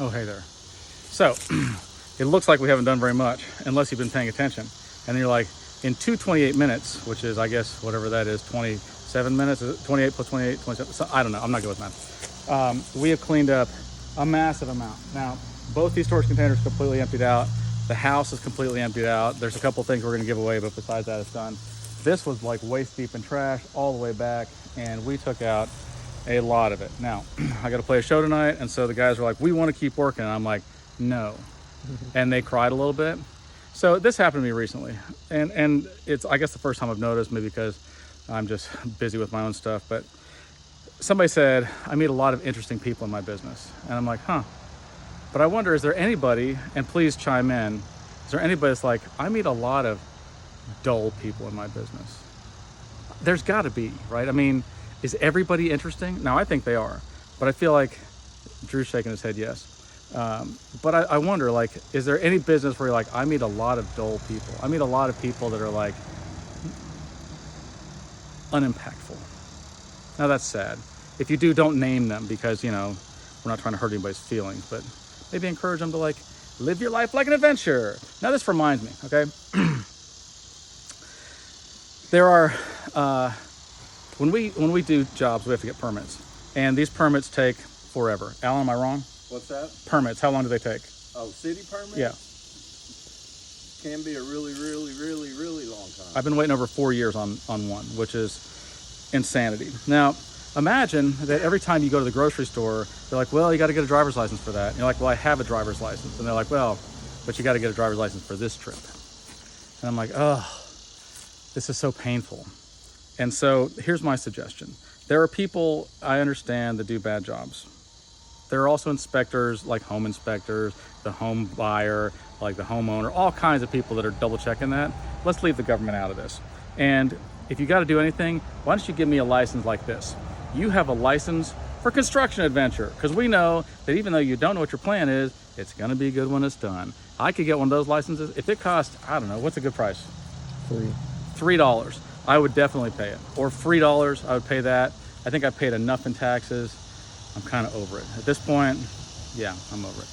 Oh, hey there. So, it looks like we haven't done very much, unless you've been paying attention. And then you're like, in 28 minutes, which is, I guess, whatever that is, 27 minutes, is it 28 plus 28, 27, so, I don't know, I'm not good with math. We have cleaned up a massive amount. Now, both these storage containers are completely emptied out. The house is completely emptied out. There's a couple things we're gonna give away, but besides that, it's done. This was like waist deep in trash all the way back, and we took out a lot of it. Now, I got to play a show tonight, and so the guys were like, we want to keep working. And I'm like, no. And they cried a little bit. So this happened to me recently. And it's, I guess, the first time I've noticed, maybe because I'm just busy with my own stuff. But somebody said, I meet a lot of interesting people in my business. And I'm like, huh. But I wonder, is there anybody, and please chime in, is there anybody that's like, I meet a lot of dull people in my business? There's got to be, right? I mean, is everybody interesting? Now, I think they are, but I feel like Drew's shaking his head yes. But I wonder, like, is there any business where you're like, I meet a lot of dull people. I meet a lot of people that are like unimpactful. Now that's sad. If you do, don't name them, because, you know, we're not trying to hurt anybody's feelings, but maybe encourage them to like live your life like an adventure. Now this reminds me, okay? There are, when we do jobs, we have to get permits, and these permits take forever. Alan, am I wrong? What's that? Permits, how long do they take? Oh, city permits? Yeah. Can be a really, really, really, really long time. I've been waiting over 4 years on one, which is insanity. Now, imagine that every time you go to the grocery store, they're like, well, you got to get a driver's license for that. And you're like, well, I have a driver's license. And they're like, well, but you got to get a driver's license for this trip. And I'm like, oh, this is so painful. And so here's my suggestion. There are people, I understand, that do bad jobs. There are also inspectors, like home inspectors, the home buyer, like the homeowner, all kinds of people that are double checking that. Let's leave the government out of this. And if you got to do anything, why don't you give me a license like this? You have a license for construction adventure, because we know that even though you don't know what your plan is, it's going to be good when it's done. I could get one of those licenses. If it costs, I don't know, what's a good price? $3. I would definitely pay it. Or $3, I would pay that. I think I paid enough in taxes. I'm kind of over it. At this point, yeah, I'm over it.